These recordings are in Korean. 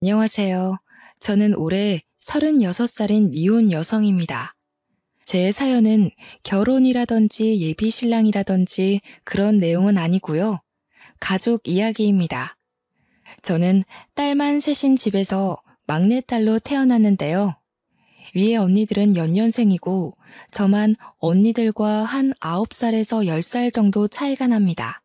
안녕하세요. 저는 올해 36살인 미혼 여성입니다. 제 사연은 결혼이라든지 예비 신랑이라든지 그런 내용은 아니고요. 가족 이야기입니다. 저는 딸만 셋인 집에서 막내딸로 태어났는데요. 위에 언니들은 연년생이고 저만 언니들과 한 9살에서 10살 정도 차이가 납니다.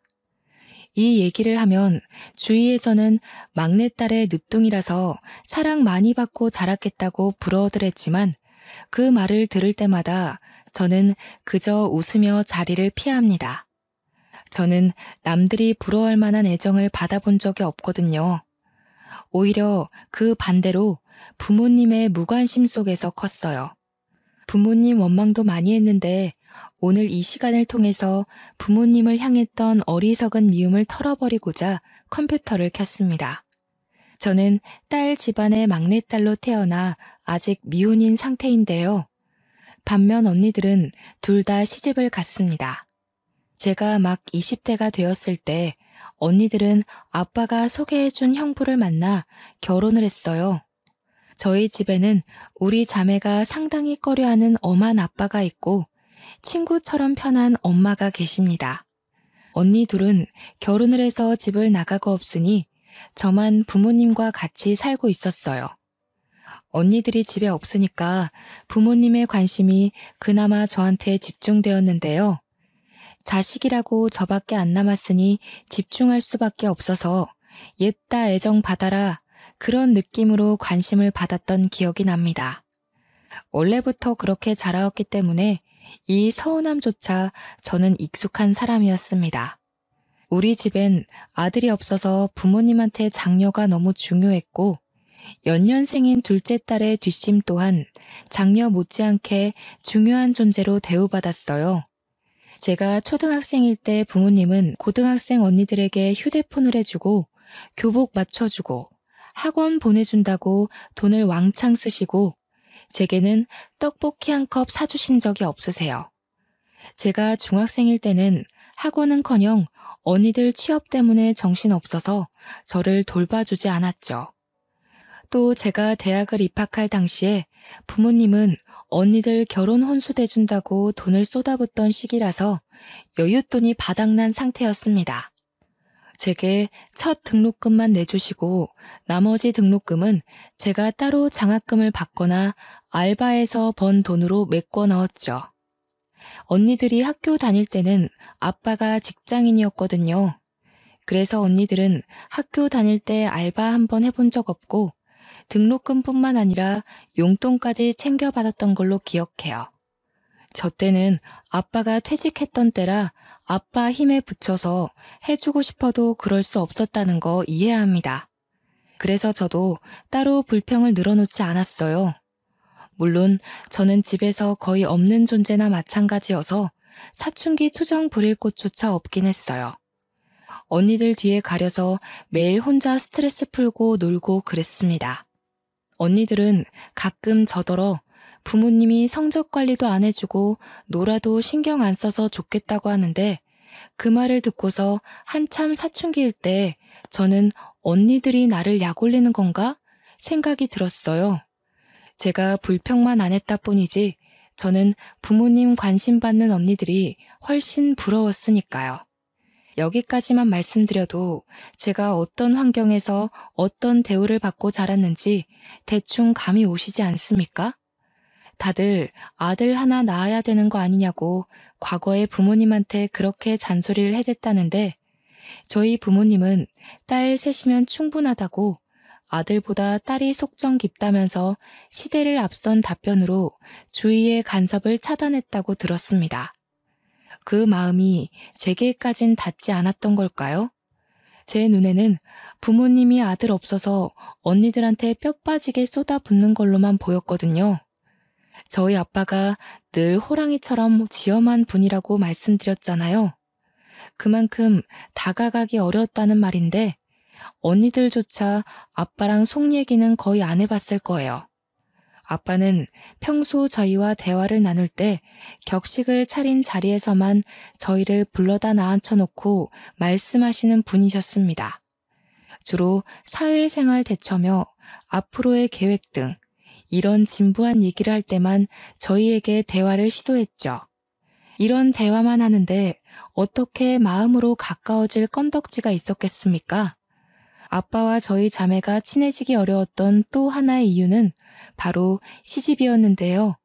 이 얘기를 하면 주위에서는 막내딸의 늦둥이라서 사랑 많이 받고 자랐겠다고 부러워들 했지만 그 말을 들을 때마다 저는 그저 웃으며 자리를 피합니다. 저는 남들이 부러워할 만한 애정을 받아본 적이 없거든요. 오히려 그 반대로 부모님의 무관심 속에서 컸어요. 부모님 원망도 많이 했는데 오늘 이 시간을 통해서 부모님을 향했던 어리석은 미움을 털어버리고자 컴퓨터를 켰습니다. 저는 딸 집안의 막내딸로 태어나 아직 미혼인 상태인데요. 반면 언니들은 둘 다 시집을 갔습니다. 제가 막 20대가 되었을 때 언니들은 아빠가 소개해준 형부를 만나 결혼을 했어요. 저희 집에는 우리 자매가 상당히 꺼려하는 엄한 아빠가 있고 친구처럼 편한 엄마가 계십니다. 언니 둘은 결혼을 해서 집을 나가고 없으니 저만 부모님과 같이 살고 있었어요. 언니들이 집에 없으니까 부모님의 관심이 그나마 저한테 집중되었는데요. 자식이라고 저밖에 안 남았으니 집중할 수밖에 없어서 옛다 애정 받아라 그런 느낌으로 관심을 받았던 기억이 납니다. 원래부터 그렇게 자라왔기 때문에 이 서운함조차 저는 익숙한 사람이었습니다. 우리 집엔 아들이 없어서 부모님한테 장녀가 너무 중요했고 연년생인 둘째 딸의 뒷심 또한 장녀 못지않게 중요한 존재로 대우받았어요. 제가 초등학생일 때 부모님은 고등학생 언니들에게 휴대폰을 해주고 교복 맞춰주고 학원 보내준다고 돈을 왕창 쓰시고 제게는 떡볶이 한 컵 사주신 적이 없으세요. 제가 중학생일 때는 학원은커녕 언니들 취업 때문에 정신없어서 저를 돌봐주지 않았죠. 또 제가 대학을 입학할 당시에 부모님은 언니들 결혼 혼수 대준다고 돈을 쏟아붓던 시기라서 여윳돈이 바닥난 상태였습니다. 제게 첫 등록금만 내주시고 나머지 등록금은 제가 따로 장학금을 받거나 알바해서 번 돈으로 메꿔 넣었죠. 언니들이 학교 다닐 때는 아빠가 직장인이었거든요. 그래서 언니들은 학교 다닐 때 알바 한번 해본 적 없고 등록금뿐만 아니라 용돈까지 챙겨받았던 걸로 기억해요. 저 때는 아빠가 퇴직했던 때라 아빠 힘에 부쳐서 해주고 싶어도 그럴 수 없었다는 거 이해합니다. 그래서 저도 따로 불평을 늘어놓지 않았어요. 물론 저는 집에서 거의 없는 존재나 마찬가지여서 사춘기 투정 부릴 곳조차 없긴 했어요. 언니들 뒤에 가려서 매일 혼자 스트레스 풀고 놀고 그랬습니다. 언니들은 가끔 저더러 부모님이 성적 관리도 안 해주고 놀아도 신경 안 써서 좋겠다고 하는데 그 말을 듣고서 한참 사춘기일 때 저는 언니들이 나를 약올리는 건가 생각이 들었어요. 제가 불평만 안 했다 뿐이지 저는 부모님 관심 받는 언니들이 훨씬 부러웠으니까요. 여기까지만 말씀드려도 제가 어떤 환경에서 어떤 대우를 받고 자랐는지 대충 감이 오시지 않습니까? 다들 아들 하나 낳아야 되는 거 아니냐고 과거에 부모님한테 그렇게 잔소리를 해댔다는데 저희 부모님은 딸 셋이면 충분하다고 아들보다 딸이 속정 깊다면서 시대를 앞선 답변으로 주위의 간섭을 차단했다고 들었습니다. 그 마음이 제게까진 닿지 않았던 걸까요? 제 눈에는 부모님이 아들 없어서 언니들한테 뼈 빠지게 쏟아붓는 걸로만 보였거든요. 저희 아빠가 늘 호랑이처럼 지엄한 분이라고 말씀드렸잖아요. 그만큼 다가가기 어려웠다는 말인데 언니들조차 아빠랑 속 얘기는 거의 안 해봤을 거예요. 아빠는 평소 저희와 대화를 나눌 때 격식을 차린 자리에서만 저희를 불러다 나앉혀놓고 말씀하시는 분이셨습니다. 주로 사회생활 대처며 앞으로의 계획 등 이런 진부한 얘기를 할 때만 저희에게 대화를 시도했죠. 이런 대화만 하는데 어떻게 마음으로 가까워질 건덕지가 있었겠습니까? 아빠와 저희 자매가 친해지기 어려웠던 또 하나의 이유는 바로 시집이었는데요.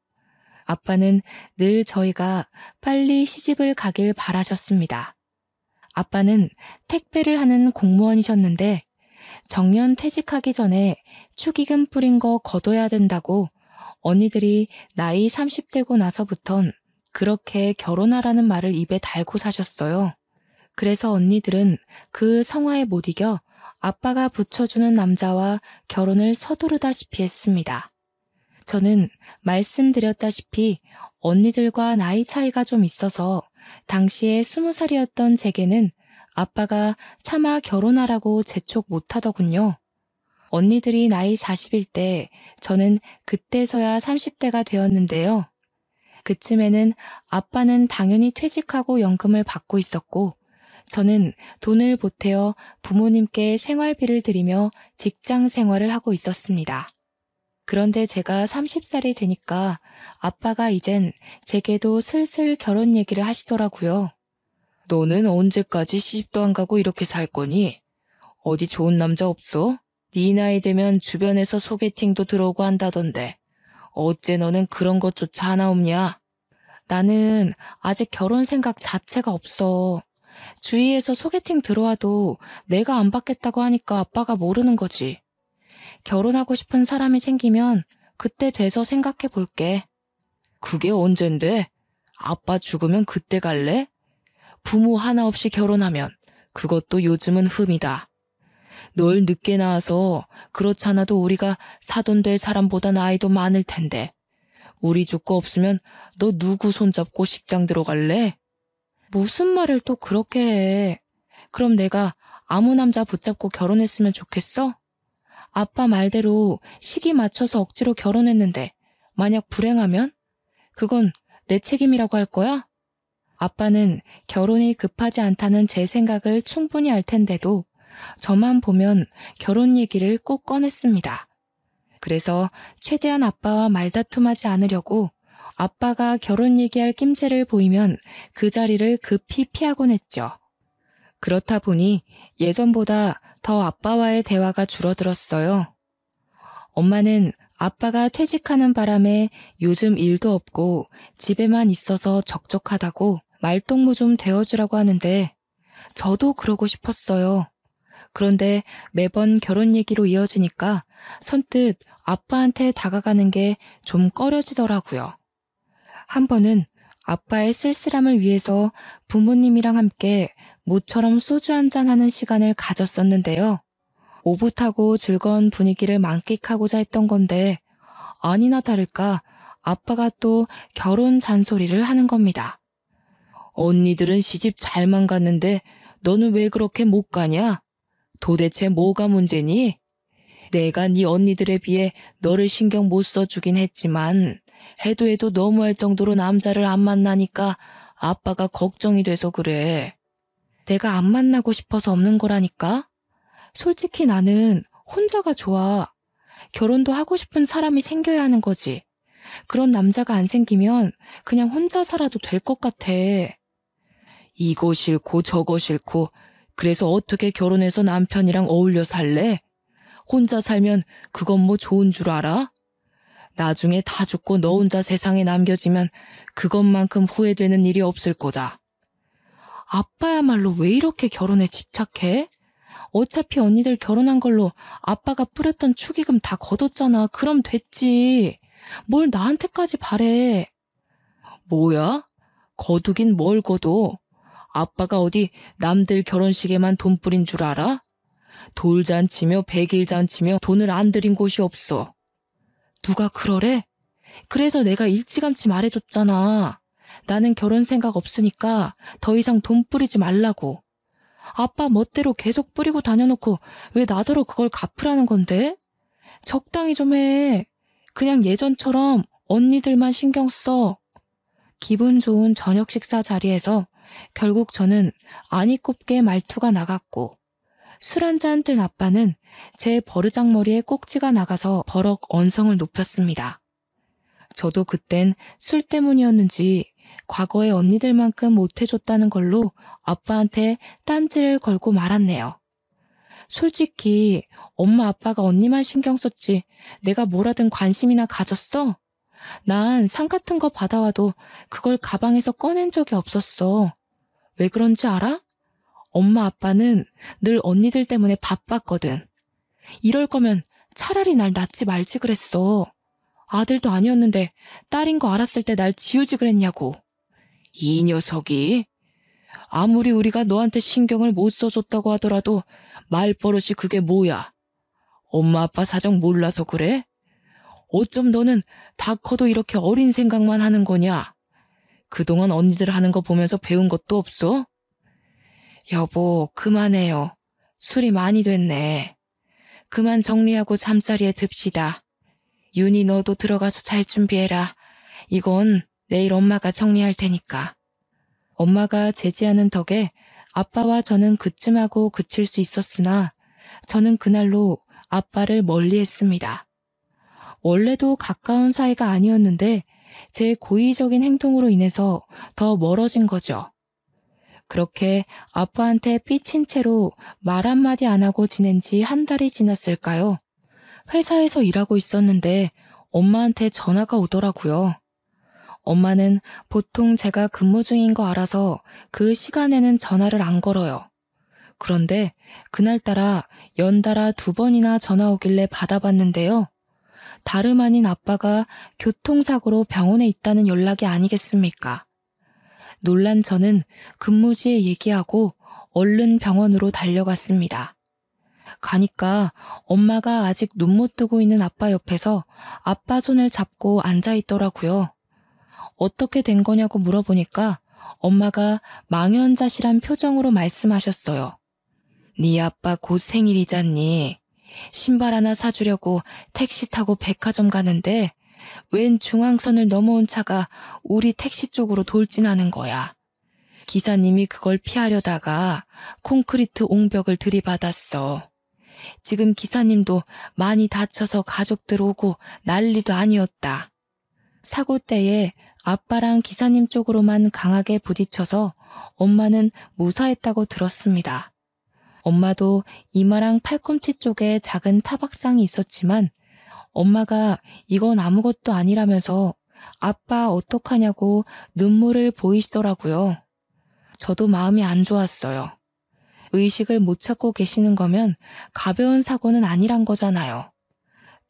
아빠는 늘 저희가 빨리 시집을 가길 바라셨습니다. 아빠는 택배를 하는 공무원이셨는데 정년 퇴직하기 전에 축의금 뿌린 거 거둬야 된다고 언니들이 나이 30대고 나서부턴 그렇게 결혼하라는 말을 입에 달고 사셨어요. 그래서 언니들은 그 성화에 못 이겨 아빠가 붙여주는 남자와 결혼을 서두르다시피 했습니다. 저는 말씀드렸다시피 언니들과 나이 차이가 좀 있어서 당시에 20살이었던 제게는 아빠가 차마 결혼하라고 재촉 못하더군요. 언니들이 나이 40일 때 저는 그때서야 30대가 되었는데요. 그쯤에는 아빠는 당연히 퇴직하고 연금을 받고 있었고 저는 돈을 보태어 부모님께 생활비를 드리며 직장 생활을 하고 있었습니다. 그런데 제가 30살이 되니까 아빠가 이젠 제게도 슬슬 결혼 얘기를 하시더라고요. 너는 언제까지 시집도 안 가고 이렇게 살 거니? 어디 좋은 남자 없어? 네 나이 되면 주변에서 소개팅도 들어오고 한다던데 어째 너는 그런 것조차 하나 없냐? 나는 아직 결혼 생각 자체가 없어. 주위에서 소개팅 들어와도 내가 안 받겠다고 하니까 아빠가 모르는 거지. 결혼하고 싶은 사람이 생기면 그때 돼서 생각해 볼게. 그게 언젠데? 아빠 죽으면 그때 갈래? 부모 하나 없이 결혼하면 그것도 요즘은 흠이다. 널 늦게 낳아서 그렇잖아도 우리가 사돈 될 사람보다 나이도 많을 텐데 우리 죽고 없으면 너 누구 손잡고 식장 들어갈래? 무슨 말을 또 그렇게 해. 그럼 내가 아무 남자 붙잡고 결혼했으면 좋겠어? 아빠 말대로 시기 맞춰서 억지로 결혼했는데 만약 불행하면? 그건 내 책임이라고 할 거야? 아빠는 결혼이 급하지 않다는 제 생각을 충분히 알 텐데도 저만 보면 결혼 얘기를 꼭 꺼냈습니다. 그래서 최대한 아빠와 말다툼하지 않으려고 아빠가 결혼 얘기할 낌새를 보이면 그 자리를 급히 피하곤 했죠. 그렇다 보니 예전보다 더 아빠와의 대화가 줄어들었어요. 엄마는 아빠가 퇴직하는 바람에 요즘 일도 없고 집에만 있어서 적적하다고 말동무 좀 되어주라고 하는데 저도 그러고 싶었어요. 그런데 매번 결혼 얘기로 이어지니까 선뜻 아빠한테 다가가는 게 좀 꺼려지더라고요. 한 번은 아빠의 쓸쓸함을 위해서 부모님이랑 함께 모처럼 소주 한잔 하는 시간을 가졌었는데요. 오붓하고 즐거운 분위기를 만끽하고자 했던 건데 아니나 다를까 아빠가 또 결혼 잔소리를 하는 겁니다. 언니들은 시집 잘만 갔는데 너는 왜 그렇게 못 가냐? 도대체 뭐가 문제니? 내가 네 언니들에 비해 너를 신경 못 써주긴 했지만 해도 너무할 정도로 남자를 안 만나니까 아빠가 걱정이 돼서 그래. 내가 안 만나고 싶어서 없는 거라니까? 솔직히 나는 혼자가 좋아. 결혼도 하고 싶은 사람이 생겨야 하는 거지. 그런 남자가 안 생기면 그냥 혼자 살아도 될 것 같아. 이거 싫고 저거 싫고 그래서 어떻게 결혼해서 남편이랑 어울려 살래? 혼자 살면 그건 뭐 좋은 줄 알아? 나중에 다 죽고 너 혼자 세상에 남겨지면 그것만큼 후회되는 일이 없을 거다. 아빠야말로 왜 이렇게 결혼에 집착해? 어차피 언니들 결혼한 걸로 아빠가 뿌렸던 축의금 다 거뒀잖아. 그럼 됐지. 뭘 나한테까지 바래. 뭐야? 거두긴 뭘 거둬? 아빠가 어디 남들 결혼식에만 돈 뿌린 줄 알아? 돌잔치며 백일잔치며 돈을 안 들인 곳이 없어. 누가 그러래? 그래서 내가 일찌감치 말해줬잖아. 나는 결혼 생각 없으니까 더 이상 돈 뿌리지 말라고. 아빠 멋대로 계속 뿌리고 다녀놓고 왜 나더러 그걸 갚으라는 건데? 적당히 좀 해. 그냥 예전처럼 언니들만 신경 써. 기분 좋은 저녁 식사 자리에서 결국 저는 아니 꼽게 말투가 나갔고 술 한잔 된 아빠는 제 버르장머리에 꼭지가 나가서 버럭 언성을 높였습니다. 저도 그땐 술 때문이었는지 과거의 언니들만큼 못해줬다는 걸로 아빠한테 딴지를 걸고 말았네요. 솔직히 엄마 아빠가 언니만 신경 썼지 내가 뭐라든 관심이나 가졌어? 난 상 같은 거 받아와도 그걸 가방에서 꺼낸 적이 없었어. 왜 그런지 알아? 엄마 아빠는 늘 언니들 때문에 바빴거든. 이럴 거면 차라리 날 낳지 말지 그랬어. 아들도 아니었는데 딸인 거 알았을 때 날 지우지 그랬냐고. 이 녀석이 아무리 우리가 너한테 신경을 못 써줬다고 하더라도 말버릇이 그게 뭐야? 엄마 아빠 사정 몰라서 그래? 어쩜 너는 다 커도 이렇게 어린 생각만 하는 거냐? 그동안 언니들 하는 거 보면서 배운 것도 없어? 여보, 그만해요. 술이 많이 됐네. 그만 정리하고 잠자리에 듭시다. 윤희 너도 들어가서 잘 준비해라. 이건 내일 엄마가 정리할 테니까. 엄마가 제지하는 덕에 아빠와 저는 그쯤하고 그칠 수 있었으나 저는 그날로 아빠를 멀리했습니다. 원래도 가까운 사이가 아니었는데 제 고의적인 행동으로 인해서 더 멀어진 거죠. 그렇게 아빠한테 삐친 채로 말 한마디 안 하고 지낸 지 한 달이 지났을까요? 회사에서 일하고 있었는데 엄마한테 전화가 오더라고요. 엄마는 보통 제가 근무 중인 거 알아서 그 시간에는 전화를 안 걸어요. 그런데 그날따라 연달아 2번이나 전화 오길래 받아봤는데요. 다름 아닌 아빠가 교통사고로 병원에 있다는 연락이 아니겠습니까? 놀란 저는 근무지에 얘기하고 얼른 병원으로 달려갔습니다. 가니까 엄마가 아직 눈 못 뜨고 있는 아빠 옆에서 아빠 손을 잡고 앉아있더라고요. 어떻게 된 거냐고 물어보니까 엄마가 망연자실한 표정으로 말씀하셨어요. 네 아빠 곧 생일이잖니. 신발 하나 사주려고 택시 타고 백화점 가는데 웬 중앙선을 넘어온 차가 우리 택시 쪽으로 돌진하는 거야. 기사님이 그걸 피하려다가 콘크리트 옹벽을 들이받았어. 지금 기사님도 많이 다쳐서 가족들 오고 난리도 아니었다. 사고 때에 아빠랑 기사님 쪽으로만 강하게 부딪혀서 엄마는 무사했다고 들었습니다. 엄마도 이마랑 팔꿈치 쪽에 작은 타박상이 있었지만 엄마가 이건 아무것도 아니라면서 아빠 어떡하냐고 눈물을 보이시더라고요. 저도 마음이 안 좋았어요. 의식을 못 찾고 계시는 거면 가벼운 사고는 아니란 거잖아요.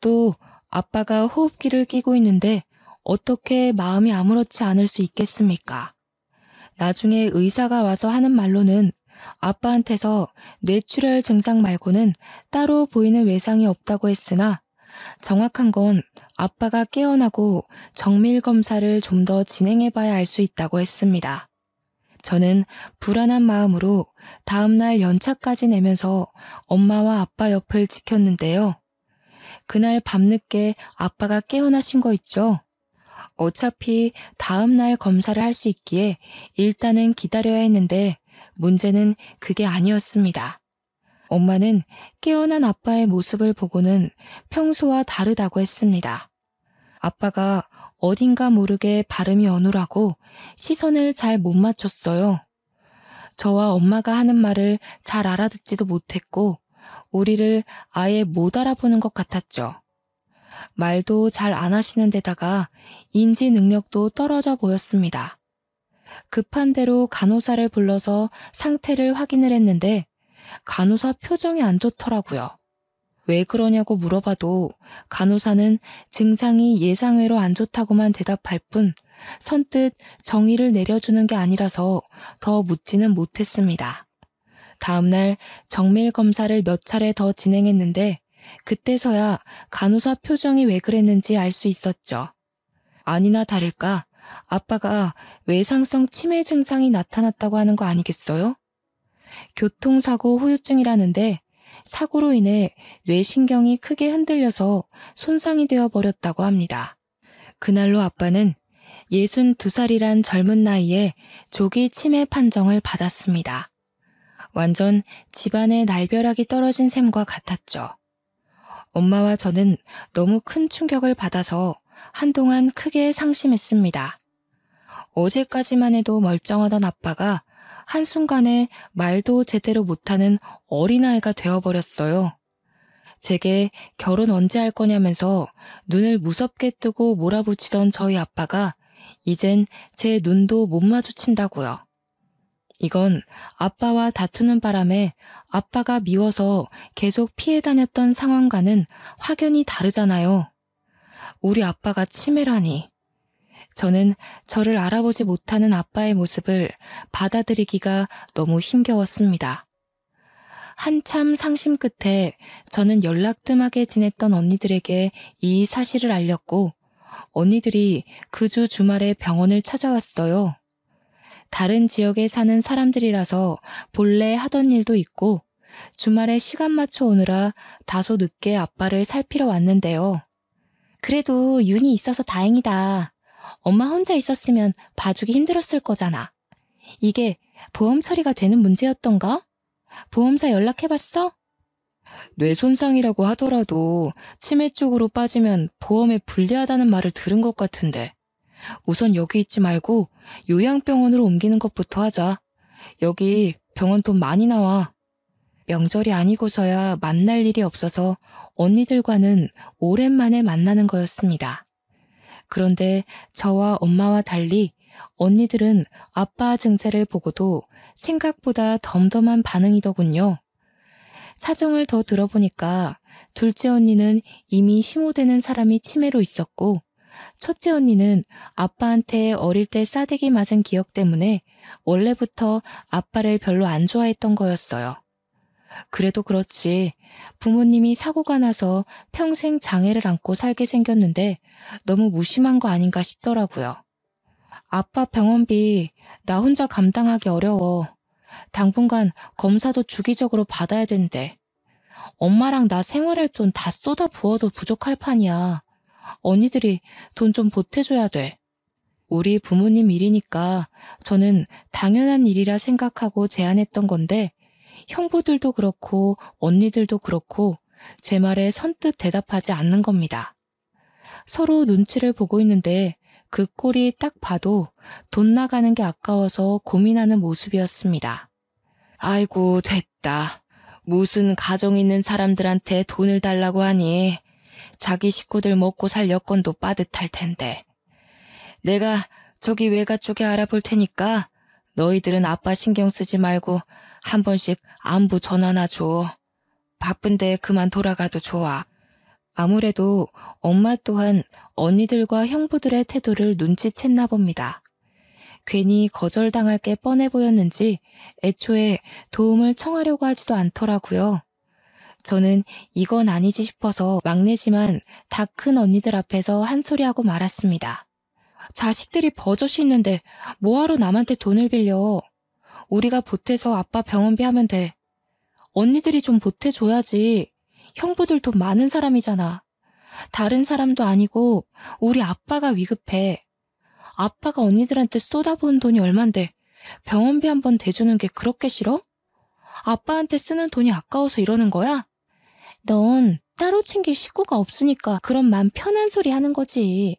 또 아빠가 호흡기를 끼고 있는데 어떻게 마음이 아무렇지 않을 수 있겠습니까? 나중에 의사가 와서 하는 말로는 아빠한테서 뇌출혈 증상 말고는 따로 보이는 외상이 없다고 했으나 정확한 건 아빠가 깨어나고 정밀 검사를 좀 더 진행해봐야 알 수 있다고 했습니다. 저는 불안한 마음으로 다음날 연차까지 내면서 엄마와 아빠 옆을 지켰는데요. 그날 밤늦게 아빠가 깨어나신 거 있죠? 어차피 다음날 검사를 할 수 있기에 일단은 기다려야 했는데 문제는 그게 아니었습니다. 엄마는 깨어난 아빠의 모습을 보고는 평소와 다르다고 했습니다. 아빠가 어딘가 모르게 발음이 어눌하고 시선을 잘 못 맞췄어요. 저와 엄마가 하는 말을 잘 알아듣지도 못했고 우리를 아예 못 알아보는 것 같았죠. 말도 잘 안 하시는 데다가 인지 능력도 떨어져 보였습니다. 급한 대로 간호사를 불러서 상태를 확인을 했는데 간호사 표정이 안 좋더라고요. 왜 그러냐고 물어봐도 간호사는 증상이 예상외로 안 좋다고만 대답할 뿐 선뜻 정의를 내려주는 게 아니라서 더 묻지는 못했습니다. 다음날 정밀 검사를 몇 차례 더 진행했는데 그때서야 간호사 표정이 왜 그랬는지 알 수 있었죠. 아니나 다를까 아빠가 외상성 치매 증상이 나타났다고 하는 거 아니겠어요? 교통사고 후유증이라는데 사고로 인해 뇌신경이 크게 흔들려서 손상이 되어 버렸다고 합니다. 그날로 아빠는 62살이란 젊은 나이에 조기 치매 판정을 받았습니다. 완전 집안에 날벼락이 떨어진 셈과 같았죠. 엄마와 저는 너무 큰 충격을 받아서 한동안 크게 상심했습니다. 어제까지만 해도 멀쩡하던 아빠가 한순간에 말도 제대로 못하는 어린아이가 되어버렸어요. 제게 결혼 언제 할 거냐면서 눈을 무섭게 뜨고 몰아붙이던 저희 아빠가 이젠 제 눈도 못 마주친다고요. 이건 아빠와 다투는 바람에 아빠가 미워서 계속 피해 다녔던 상황과는 확연히 다르잖아요. 우리 아빠가 치매라니. 저는 저를 알아보지 못하는 아빠의 모습을 받아들이기가 너무 힘겨웠습니다. 한참 상심 끝에 저는 연락 뜸하게 지냈던 언니들에게 이 사실을 알렸고 언니들이 그 주 주말에 병원을 찾아왔어요. 다른 지역에 사는 사람들이라서 본래 하던 일도 있고 주말에 시간 맞춰 오느라 다소 늦게 아빠를 살피러 왔는데요. 그래도 윤이 있어서 다행이다. 엄마 혼자 있었으면 봐주기 힘들었을 거잖아. 이게 보험 처리가 되는 문제였던가? 보험사 연락해봤어? 뇌 손상이라고 하더라도 치매 쪽으로 빠지면 보험에 불리하다는 말을 들은 것 같은데. 우선 여기 있지 말고 요양병원으로 옮기는 것부터 하자. 여기 병원 돈 많이 나와. 명절이 아니고서야 만날 일이 없어서 언니들과는 오랜만에 만나는 거였습니다. 그런데 저와 엄마와 달리 언니들은 아빠 증세를 보고도 생각보다 덤덤한 반응이더군요. 사정을 더 들어보니까 둘째 언니는 이미 심호되는 사람이 치매로 있었고 첫째 언니는 아빠한테 어릴 때 싸대기 맞은 기억 때문에 원래부터 아빠를 별로 안 좋아했던 거였어요. 그래도 그렇지 부모님이 사고가 나서 평생 장애를 안고 살게 생겼는데 너무 무심한 거 아닌가 싶더라고요. 아빠 병원비 나 혼자 감당하기 어려워. 당분간 검사도 주기적으로 받아야 된대. 엄마랑 나 생활할 돈 다 쏟아 부어도 부족할 판이야. 언니들이 돈 좀 보태줘야 돼. 우리 부모님 일이니까 저는 당연한 일이라 생각하고 제안했던 건데 형부들도 그렇고 언니들도 그렇고 제 말에 선뜻 대답하지 않는 겁니다. 서로 눈치를 보고 있는데 그 꼴이 딱 봐도 돈 나가는 게 아까워서 고민하는 모습이었습니다. 아이고 됐다. 무슨 가정 있는 사람들한테 돈을 달라고 하니 자기 식구들 먹고 살 여건도 빠듯할 텐데. 내가 저기 외가 쪽에 알아볼 테니까 너희들은 아빠 신경 쓰지 말고 한 번씩 안부 전화나 줘. 바쁜데 그만 돌아가도 좋아. 아무래도 엄마 또한 언니들과 형부들의 태도를 눈치챘나 봅니다. 괜히 거절당할 게 뻔해 보였는지 애초에 도움을 청하려고 하지도 않더라고요. 저는 이건 아니지 싶어서 막내지만 다 큰 언니들 앞에서 한 소리하고 말았습니다. 자식들이 버젓이 있는데 뭐하러 남한테 돈을 빌려. 우리가 보태서 아빠 병원비 하면 돼. 언니들이 좀 보태줘야지. 형부들 돈 많은 사람이잖아. 다른 사람도 아니고 우리 아빠가 위급해. 아빠가 언니들한테 쏟아부은 돈이 얼만데 병원비 한 번 대주는 게 그렇게 싫어? 아빠한테 쓰는 돈이 아까워서 이러는 거야? 넌 따로 챙길 식구가 없으니까 그런 맘 편한 소리 하는 거지.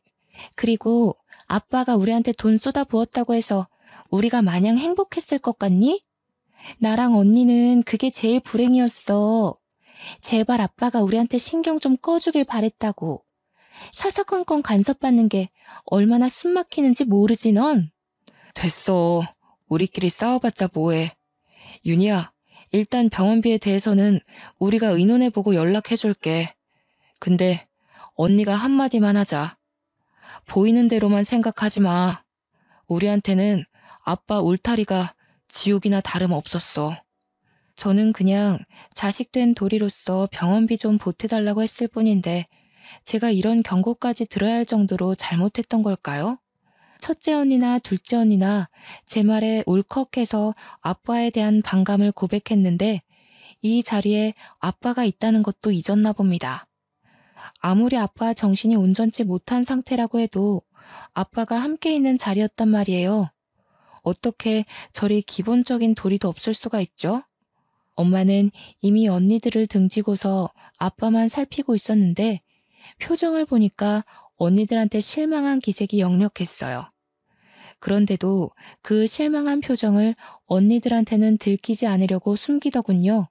그리고 아빠가 우리한테 돈 쏟아부었다고 해서 우리가 마냥 행복했을 것 같니? 나랑 언니는 그게 제일 불행이었어. 제발 아빠가 우리한테 신경 좀 꺼주길 바랬다고. 사사건건 간섭받는 게 얼마나 숨막히는지 모르지 넌? 됐어. 우리끼리 싸워봤자 뭐해. 윤희야, 일단 병원비에 대해서는 우리가 의논해보고 연락해줄게. 근데 언니가 한마디만 하자. 보이는 대로만 생각하지 마. 우리한테는 아빠 울타리가 지옥이나 다름없었어. 저는 그냥 자식된 도리로서 병원비 좀 보태달라고 했을 뿐인데 제가 이런 경고까지 들어야 할 정도로 잘못했던 걸까요? 첫째 언니나 둘째 언니나 제 말에 울컥해서 아빠에 대한 반감을 고백했는데 이 자리에 아빠가 있다는 것도 잊었나 봅니다. 아무리 아빠 정신이 온전치 못한 상태라고 해도 아빠가 함께 있는 자리였단 말이에요. 어떻게 저리 기본적인 도리도 없을 수가 있죠? 엄마는 이미 언니들을 등지고서 아빠만 살피고 있었는데 표정을 보니까 언니들한테 실망한 기색이 역력했어요. 그런데도 그 실망한 표정을 언니들한테는 들키지 않으려고 숨기더군요.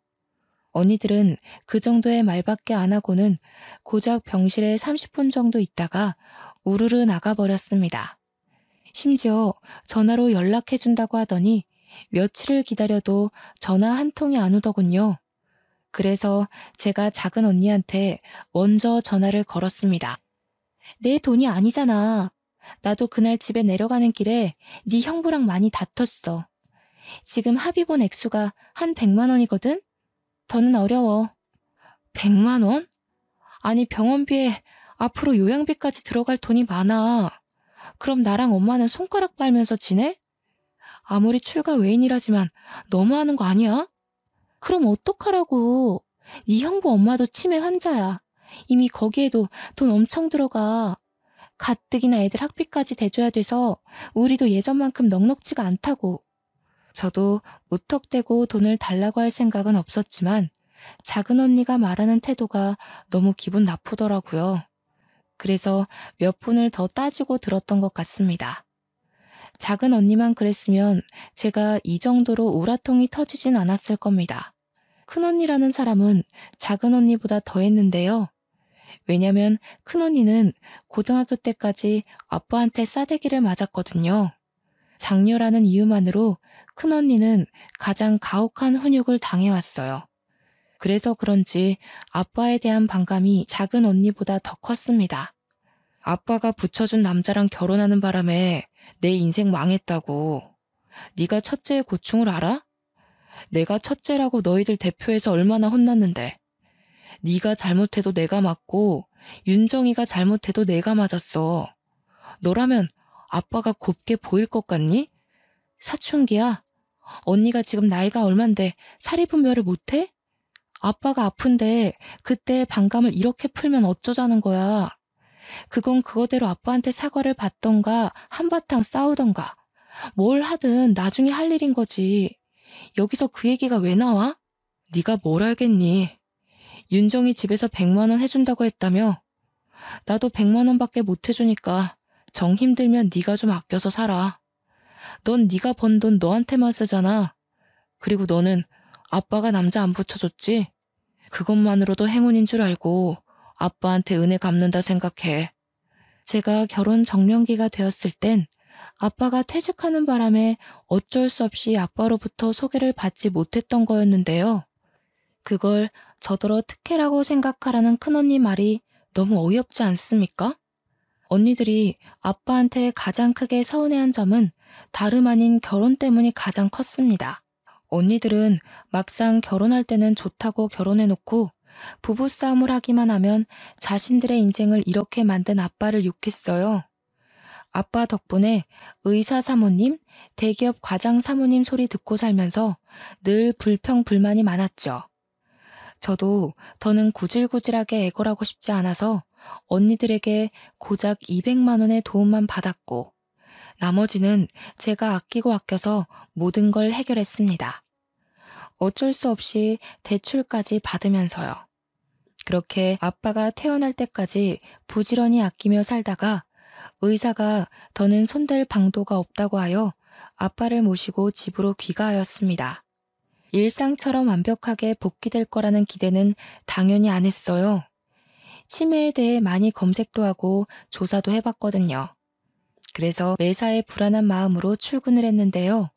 언니들은 그 정도의 말밖에 안 하고는 고작 병실에 30분 정도 있다가 우르르 나가버렸습니다. 심지어 전화로 연락해준다고 하더니 며칠을 기다려도 전화 한 통이 안 오더군요. 그래서 제가 작은 언니한테 먼저 전화를 걸었습니다. 내 돈이 아니잖아. 나도 그날 집에 내려가는 길에 네 형부랑 많이 다퉜어. 지금 합의 본 액수가 한 100만 원이거든? 더는 어려워. 100만 원? 아니 병원비에 앞으로 요양비까지 들어갈 돈이 많아. 그럼 나랑 엄마는 손가락 빨면서 지내? 아무리 출가 외인이라지만 너무하는 거 아니야? 그럼 어떡하라고. 네 형부 엄마도 치매 환자야. 이미 거기에도 돈 엄청 들어가. 가뜩이나 애들 학비까지 대줘야 돼서 우리도 예전만큼 넉넉지가 않다고. 저도 무턱대고 돈을 달라고 할 생각은 없었지만 작은 언니가 말하는 태도가 너무 기분 나쁘더라고요. 그래서 몇 분을 더 따지고 들었던 것 같습니다. 작은 언니만 그랬으면 제가 이 정도로 우라통이 터지진 않았을 겁니다. 큰언니라는 사람은 작은 언니보다 더했는데요. 왜냐면 큰언니는 고등학교 때까지 아빠한테 싸대기를 맞았거든요. 장녀라는 이유만으로 큰언니는 가장 가혹한 훈육을 당해왔어요. 그래서 그런지 아빠에 대한 반감이 작은 언니보다 더 컸습니다. 아빠가 붙여준 남자랑 결혼하는 바람에 내 인생 망했다고. 네가 첫째의 고충을 알아? 내가 첫째라고 너희들 대표해서 얼마나 혼났는데. 네가 잘못해도 내가 맞고 윤정이가 잘못해도 내가 맞았어. 너라면 아빠가 곱게 보일 것 같니? 사춘기야. 언니가 지금 나이가 얼만데 사리분별을 못해? 아빠가 아픈데 그때 반감을 이렇게 풀면 어쩌자는 거야. 그건 그거대로 아빠한테 사과를 받던가 한바탕 싸우던가 뭘 하든 나중에 할 일인 거지. 여기서 그 얘기가 왜 나와? 네가 뭘 알겠니? 윤정이 집에서 100만 원 해준다고 했다며? 나도 100만 원밖에 못 해주니까 정 힘들면 네가 좀 아껴서 살아. 넌 네가 번 돈 너한테만 쓰잖아. 그리고 너는 아빠가 남자 안 붙여줬지? 그것만으로도 행운인 줄 알고 아빠한테 은혜 갚는다 생각해. 제가 결혼 정년기가 되었을 땐 아빠가 퇴직하는 바람에 어쩔 수 없이 아빠로부터 소개를 받지 못했던 거였는데요. 그걸 저더러 특혜라고 생각하라는 큰언니 말이 너무 어이없지 않습니까? 언니들이 아빠한테 가장 크게 서운해한 점은 다름 아닌 결혼 때문이 가장 컸습니다. 언니들은 막상 결혼할 때는 좋다고 결혼해놓고 부부싸움을 하기만 하면 자신들의 인생을 이렇게 만든 아빠를 욕했어요. 아빠 덕분에 의사 사모님, 대기업 과장 사모님 소리 듣고 살면서 늘 불평불만이 많았죠. 저도 더는 구질구질하게 애걸하고 싶지 않아서 언니들에게 고작 200만 원의 도움만 받았고 나머지는 제가 아끼고 아껴서 모든 걸 해결했습니다. 어쩔 수 없이 대출까지 받으면서요. 그렇게 아빠가 태어날 때까지 부지런히 아끼며 살다가 의사가 더는 손댈 방도가 없다고 하여 아빠를 모시고 집으로 귀가하였습니다. 일상처럼 완벽하게 복귀될 거라는 기대는 당연히 안 했어요. 치매에 대해 많이 검색도 하고 조사도 해봤거든요. 그래서 매사에 불안한 마음으로 출근을 했는데요.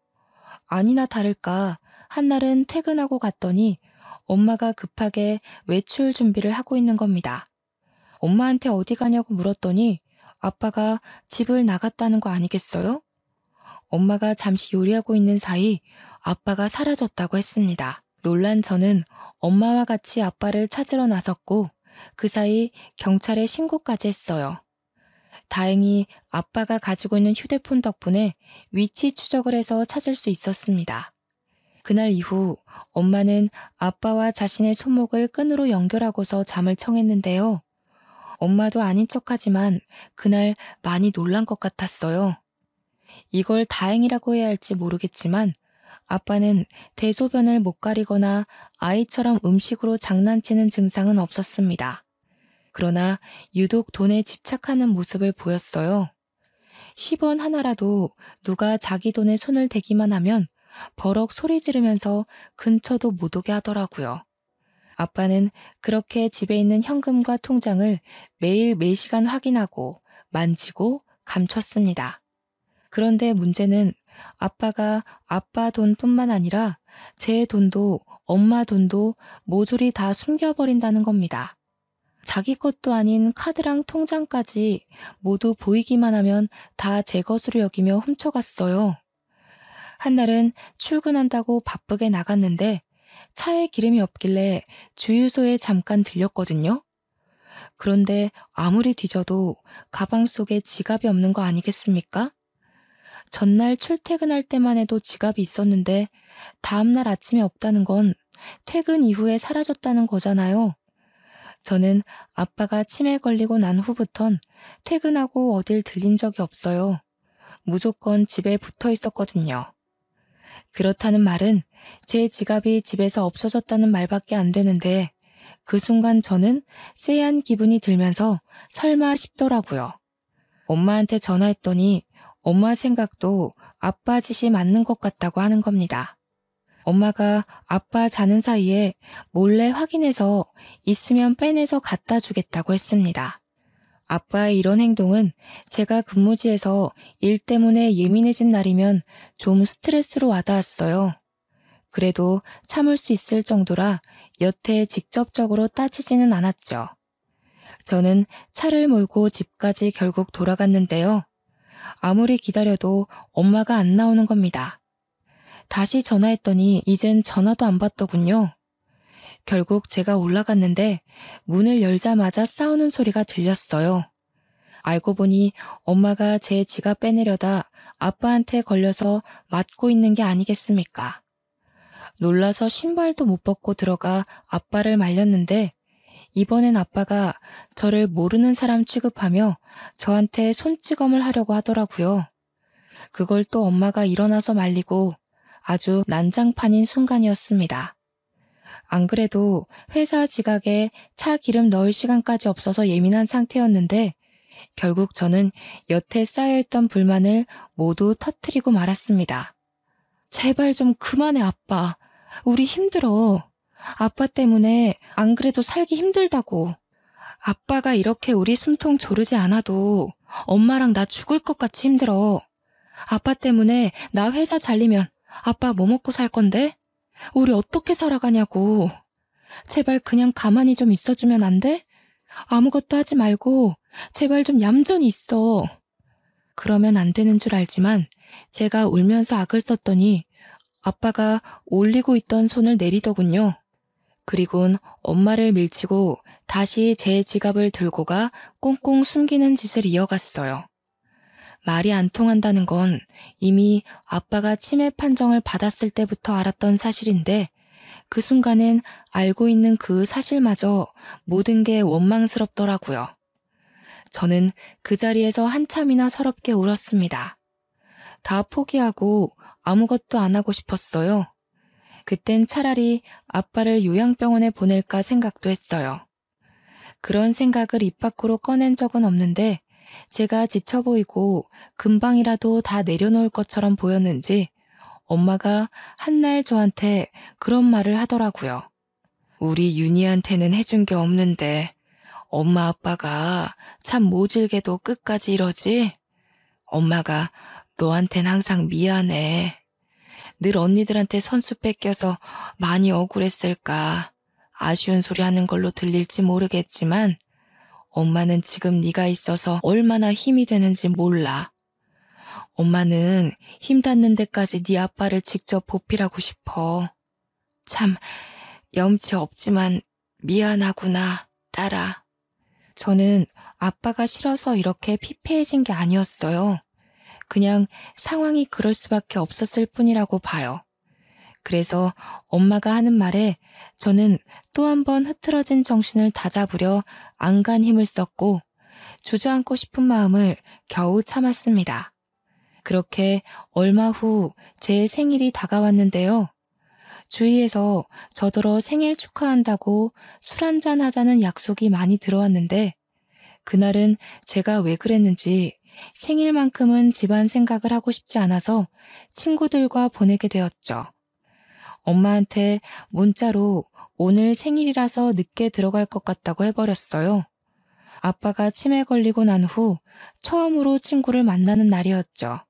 아니나 다를까 한날은 퇴근하고 갔더니 엄마가 급하게 외출 준비를 하고 있는 겁니다. 엄마한테 어디 가냐고 물었더니 아빠가 집을 나갔다는 거 아니겠어요? 엄마가 잠시 요리하고 있는 사이 아빠가 사라졌다고 했습니다. 놀란 저는 엄마와 같이 아빠를 찾으러 나섰고 그 사이 경찰에 신고까지 했어요. 다행히 아빠가 가지고 있는 휴대폰 덕분에 위치 추적을 해서 찾을 수 있었습니다. 그날 이후 엄마는 아빠와 자신의 손목을 끈으로 연결하고서 잠을 청했는데요. 엄마도 아닌 척하지만 그날 많이 놀란 것 같았어요. 이걸 다행이라고 해야 할지 모르겠지만 아빠는 대소변을 못 가리거나 아이처럼 음식으로 장난치는 증상은 없었습니다. 그러나 유독 돈에 집착하는 모습을 보였어요. 10원 하나라도 누가 자기 돈에 손을 대기만 하면 버럭 소리 지르면서 근처도 못 오게 하더라고요. 아빠는 그렇게 집에 있는 현금과 통장을 매일 매시간 확인하고 만지고 감췄습니다. 그런데 문제는 아빠가 아빠 돈뿐만 아니라 제 돈도 엄마 돈도 모조리 다 숨겨버린다는 겁니다. 자기 것도 아닌 카드랑 통장까지 모두 보이기만 하면 다 제 것으로 여기며 훔쳐갔어요. 한날은 출근한다고 바쁘게 나갔는데 차에 기름이 없길래 주유소에 잠깐 들렸거든요. 그런데 아무리 뒤져도 가방 속에 지갑이 없는 거 아니겠습니까? 전날 출퇴근할 때만 해도 지갑이 있었는데 다음날 아침에 없다는 건 퇴근 이후에 사라졌다는 거잖아요. 저는 아빠가 치매 걸리고 난 후부턴 퇴근하고 어딜 들린 적이 없어요. 무조건 집에 붙어 있었거든요. 그렇다는 말은 제 지갑이 집에서 없어졌다는 말밖에 안 되는데 그 순간 저는 쎄한 기분이 들면서 설마 싶더라고요. 엄마한테 전화했더니 엄마 생각도 아빠 짓이 맞는 것 같다고 하는 겁니다. 엄마가 아빠 자는 사이에 몰래 확인해서 있으면 빼내서 갖다 주겠다고 했습니다. 아빠의 이런 행동은 제가 근무지에서 일 때문에 예민해진 날이면 좀 스트레스로 와닿았어요. 그래도 참을 수 있을 정도라 여태 직접적으로 따지지는 않았죠. 저는 차를 몰고 집까지 결국 돌아갔는데요. 아무리 기다려도 엄마가 안 나오는 겁니다. 다시 전화했더니 이젠 전화도 안 받더군요. 결국 제가 올라갔는데 문을 열자마자 싸우는 소리가 들렸어요. 알고 보니 엄마가 제 지갑 빼내려다 아빠한테 걸려서 맞고 있는 게 아니겠습니까? 놀라서 신발도 못 벗고 들어가 아빠를 말렸는데 이번엔 아빠가 저를 모르는 사람 취급하며 저한테 손찌검을 하려고 하더라고요. 그걸 또 엄마가 일어나서 말리고 아주 난장판인 순간이었습니다. 안 그래도 회사 지각에 차 기름 넣을 시간까지 없어서 예민한 상태였는데 결국 저는 여태 쌓여있던 불만을 모두 터뜨리고 말았습니다. 제발 좀 그만해, 아빠. 우리 힘들어. 아빠 때문에 안 그래도 살기 힘들다고. 아빠가 이렇게 우리 숨통 조르지 않아도 엄마랑 나 죽을 것 같이 힘들어. 아빠 때문에 나 회사 잘리면 아빠 뭐 먹고 살 건데? 우리 어떻게 살아가냐고. 제발 그냥 가만히 좀 있어주면 안 돼? 아무것도 하지 말고 제발 좀 얌전히 있어. 그러면 안 되는 줄 알지만 제가 울면서 악을 썼더니 아빠가 올리고 있던 손을 내리더군요. 그리곤 엄마를 밀치고 다시 제 지갑을 들고 가 꽁꽁 숨기는 짓을 이어갔어요. 말이 안 통한다는 건 이미 아빠가 치매 판정을 받았을 때부터 알았던 사실인데 그 순간엔 알고 있는 그 사실마저 모든 게 원망스럽더라고요. 저는 그 자리에서 한참이나 서럽게 울었습니다. 다 포기하고 아무것도 안 하고 싶었어요. 그땐 차라리 아빠를 요양병원에 보낼까 생각도 했어요. 그런 생각을 입 밖으로 꺼낸 적은 없는데 제가 지쳐 보이고 금방이라도 다 내려놓을 것처럼 보였는지 엄마가 한날 저한테 그런 말을 하더라고요. 우리 윤희한테는 해준 게 없는데 엄마 아빠가 참 모질게도 끝까지 이러지? 엄마가 너한텐 항상 미안해. 늘 언니들한테 선수 뺏겨서 많이 억울했을까. 아쉬운 소리 하는 걸로 들릴지 모르겠지만 엄마는 지금 네가 있어서 얼마나 힘이 되는지 몰라. 엄마는 힘 닿는 데까지 네 아빠를 직접 보필하고 싶어. 참 염치 없지만 미안하구나, 딸아. 저는 아빠가 싫어서 이렇게 피폐해진 게 아니었어요. 그냥 상황이 그럴 수밖에 없었을 뿐이라고 봐요. 그래서 엄마가 하는 말에 저는 또 한 번 흐트러진 정신을 다잡으려 안간 힘을 썼고 주저앉고 싶은 마음을 겨우 참았습니다. 그렇게 얼마 후 제 생일이 다가왔는데요. 주위에서 저더러 생일 축하한다고 술 한잔 하자는 약속이 많이 들어왔는데 그날은 제가 왜 그랬는지 생일만큼은 집안 생각을 하고 싶지 않아서 친구들과 보내게 되었죠. 엄마한테 문자로 오늘 생일이라서 늦게 들어갈 것 같다고 해버렸어요. 아빠가 치매 걸리고 난 후 처음으로 친구를 만나는 날이었죠.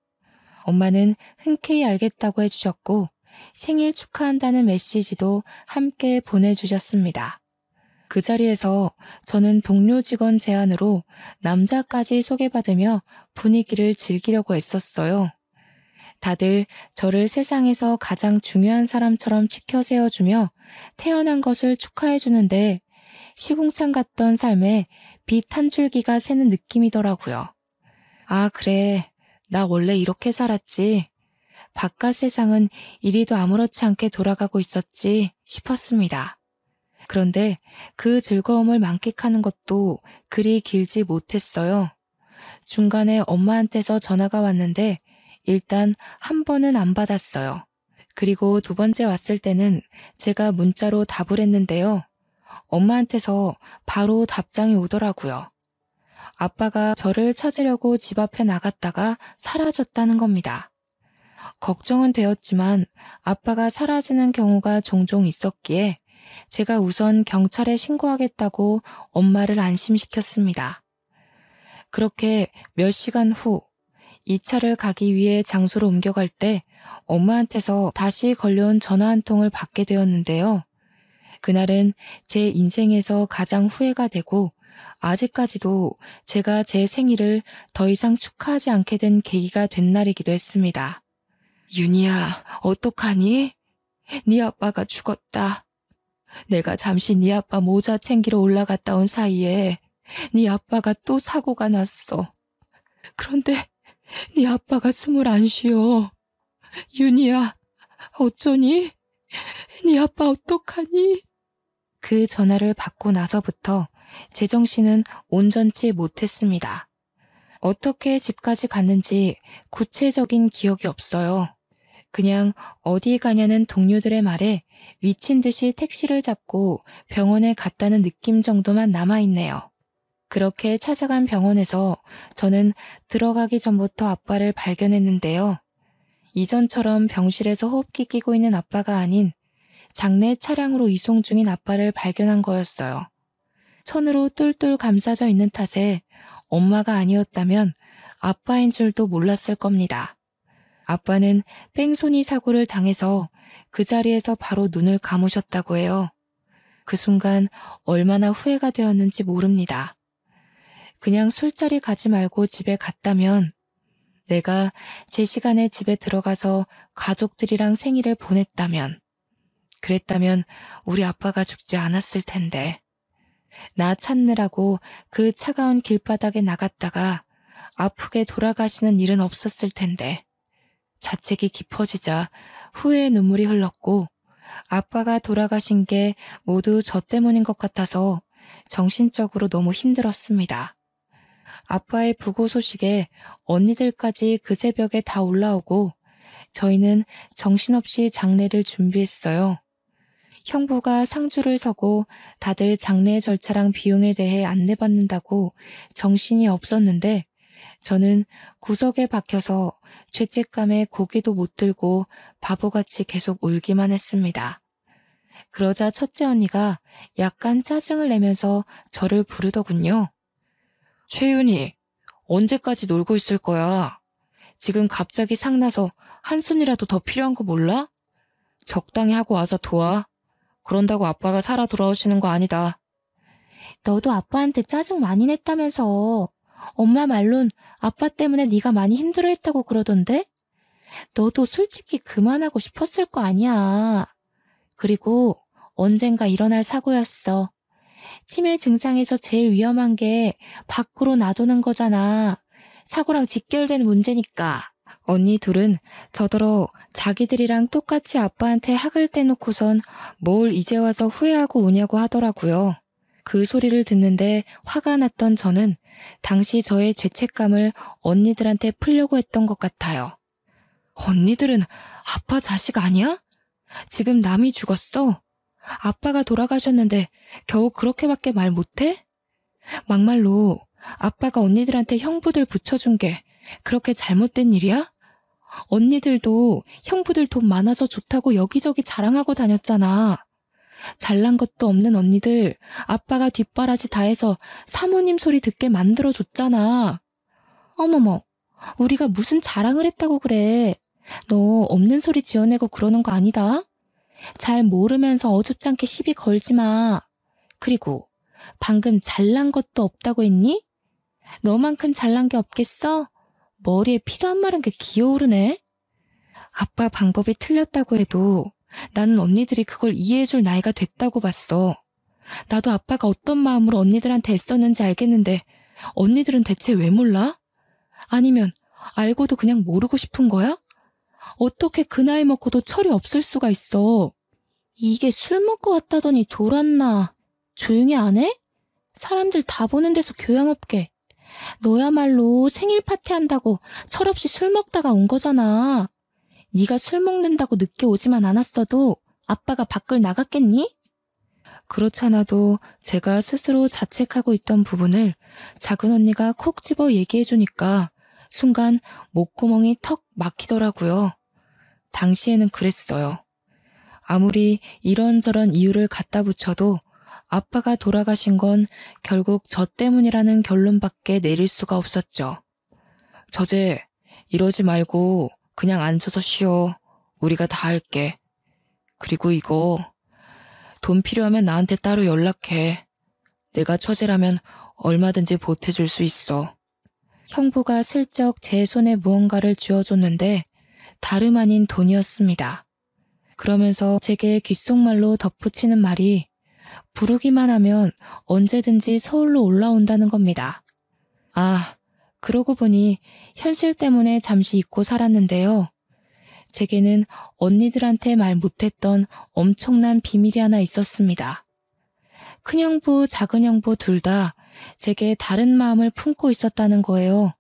엄마는 흔쾌히 알겠다고 해주셨고 생일 축하한다는 메시지도 함께 보내주셨습니다. 그 자리에서 저는 동료 직원 제안으로 남자까지 소개받으며 분위기를 즐기려고 애썼어요. 다들 저를 세상에서 가장 중요한 사람처럼 치켜 세워주며 태어난 것을 축하해주는데 시궁창 같던 삶에 빛 한 줄기가 새는 느낌이더라고요. 아, 그래. 나 원래 이렇게 살았지. 바깥 세상은 이리도 아무렇지 않게 돌아가고 있었지 싶었습니다. 그런데 그 즐거움을 만끽하는 것도 그리 길지 못했어요. 중간에 엄마한테서 전화가 왔는데 일단 한 번은 안 받았어요. 그리고 두 번째 왔을 때는 제가 문자로 답을 했는데요. 엄마한테서 바로 답장이 오더라고요. 아빠가 저를 찾으려고 집 앞에 나갔다가 사라졌다는 겁니다. 걱정은 되었지만 아빠가 사라지는 경우가 종종 있었기에 제가 우선 경찰에 신고하겠다고 엄마를 안심시켰습니다. 그렇게 몇 시간 후 이 차를 가기 위해 장소로 옮겨갈 때 엄마한테서 다시 걸려온 전화 한 통을 받게 되었는데요. 그날은 제 인생에서 가장 후회가 되고 아직까지도 제가 제 생일을 더 이상 축하하지 않게 된 계기가 된 날이기도 했습니다. 윤희야, 어떡하니? 네 아빠가 죽었다. 내가 잠시 네 아빠 모자 챙기러 올라갔다 온 사이에 네 아빠가 또 사고가 났어. 그런데 네 아빠가 숨을 안 쉬어. 윤희야, 어쩌니? 네 아빠 어떡하니? 그 전화를 받고 나서부터 제정신은 온전치 못했습니다. 어떻게 집까지 갔는지 구체적인 기억이 없어요. 그냥 어디 가냐는 동료들의 말에 미친 듯이 택시를 잡고 병원에 갔다는 느낌 정도만 남아있네요. 그렇게 찾아간 병원에서 저는 들어가기 전부터 아빠를 발견했는데요. 이전처럼 병실에서 호흡기 끼고 있는 아빠가 아닌 장례 차량으로 이송 중인 아빠를 발견한 거였어요. 천으로 똘똘 감싸져 있는 탓에 엄마가 아니었다면 아빠인 줄도 몰랐을 겁니다. 아빠는 뺑소니 사고를 당해서 그 자리에서 바로 눈을 감으셨다고 해요. 그 순간 얼마나 후회가 되었는지 모릅니다. 그냥 술자리 가지 말고 집에 갔다면, 내가 제 시간에 집에 들어가서 가족들이랑 생일을 보냈다면, 그랬다면 우리 아빠가 죽지 않았을 텐데. 나 찾느라고 그 차가운 길바닥에 나갔다가 아프게 돌아가시는 일은 없었을 텐데. 자책이 깊어지자 후회의 눈물이 흘렀고 아빠가 돌아가신 게 모두 저 때문인 것 같아서 정신적으로 너무 힘들었습니다. 아빠의 부고 소식에 언니들까지 그 새벽에 다 올라오고 저희는 정신없이 장례를 준비했어요. 형부가 상주를 서고 다들 장례 절차랑 비용에 대해 안내받는다고 정신이 없었는데 저는 구석에 박혀서 죄책감에 고개도 못 들고 바보같이 계속 울기만 했습니다. 그러자 첫째 언니가 약간 짜증을 내면서 저를 부르더군요. 최윤희, 언제까지 놀고 있을 거야? 지금 갑자기 상나서 한 손이라도 더 필요한 거 몰라? 적당히 하고 와서 도와. 그런다고 아빠가 살아 돌아오시는 거 아니다. 너도 아빠한테 짜증 많이 냈다면서. 엄마 말론 아빠 때문에 네가 많이 힘들어했다고 그러던데? 너도 솔직히 그만하고 싶었을 거 아니야. 그리고 언젠가 일어날 사고였어. 치매 증상에서 제일 위험한 게 밖으로 놔두는 거잖아. 사고랑 직결된 문제니까. 언니 둘은 저더러 자기들이랑 똑같이 아빠한테 학을 떼놓고선 뭘 이제 와서 후회하고 우냐고 하더라고요. 그 소리를 듣는데 화가 났던 저는 당시 저의 죄책감을 언니들한테 풀려고 했던 것 같아요. 언니들은 아빠 자식 아니야? 지금 남이 죽었어? 아빠가 돌아가셨는데 겨우 그렇게밖에 말 못해? 막말로 아빠가 언니들한테 형부들 붙여준 게 그렇게 잘못된 일이야? 언니들도 형부들 돈 많아서 좋다고 여기저기 자랑하고 다녔잖아. 잘난 것도 없는 언니들 아빠가 뒷바라지 다 해서 사모님 소리 듣게 만들어줬잖아. 어머머, 우리가 무슨 자랑을 했다고 그래. 너 없는 소리 지어내고 그러는 거 아니다. 잘 모르면서 어줍잖게 시비 걸지 마. 그리고 방금 잘난 것도 없다고 했니? 너만큼 잘난 게 없겠어? 머리에 피도 안 마른 게 기어오르네. 아빠 방법이 틀렸다고 해도 나는 언니들이 그걸 이해해줄 나이가 됐다고 봤어. 나도 아빠가 어떤 마음으로 언니들한테 애썼는지 알겠는데 언니들은 대체 왜 몰라? 아니면 알고도 그냥 모르고 싶은 거야? 어떻게 그 나이 먹고도 철이 없을 수가 있어. 이게 술 먹고 왔다더니 돌았나. 조용히 안 해? 사람들 다 보는 데서 교양 없게. 너야말로 생일 파티한다고 철없이 술 먹다가 온 거잖아. 네가 술 먹는다고 늦게 오지만 않았어도 아빠가 밖을 나갔겠니? 그렇잖아도 제가 스스로 자책하고 있던 부분을 작은 언니가 콕 집어 얘기해주니까 순간 목구멍이 턱 막히더라고요. 당시에는 그랬어요. 아무리 이런저런 이유를 갖다 붙여도 아빠가 돌아가신 건 결국 저 때문이라는 결론밖에 내릴 수가 없었죠. 저제 이러지 말고 그냥 앉아서 쉬어. 우리가 다 할게. 그리고 이거 돈 필요하면 나한테 따로 연락해. 내가 처제라면 얼마든지 보태줄 수 있어. 형부가 슬쩍 제 손에 무언가를 쥐어줬는데 다름 아닌 돈이었습니다. 그러면서 제게 귓속말로 덧붙이는 말이 부르기만 하면 언제든지 서울로 올라온다는 겁니다. 아, 그러고 보니 현실 때문에 잠시 잊고 살았는데요. 제게는 언니들한테 말 못했던 엄청난 비밀이 하나 있었습니다. 큰형부, 작은형부 둘 다 제게 다른 마음을 품고 있었다는 거예요.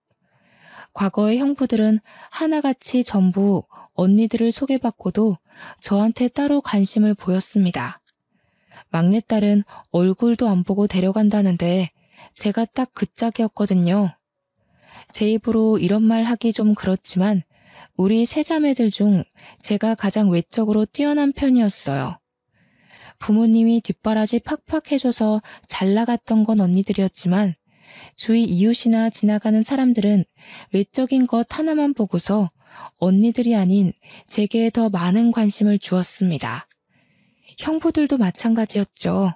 과거의 형부들은 하나같이 전부 언니들을 소개받고도 저한테 따로 관심을 보였습니다. 막내딸은 얼굴도 안 보고 데려간다는데 제가 딱 그 짝이었거든요. 제 입으로 이런 말 하기 좀 그렇지만 우리 세 자매들 중 제가 가장 외적으로 뛰어난 편이었어요. 부모님이 뒷바라지 팍팍 해줘서 잘 나갔던 건 언니들이었지만 주위 이웃이나 지나가는 사람들은 외적인 것 하나만 보고서 언니들이 아닌 제게 더 많은 관심을 주었습니다. 형부들도 마찬가지였죠.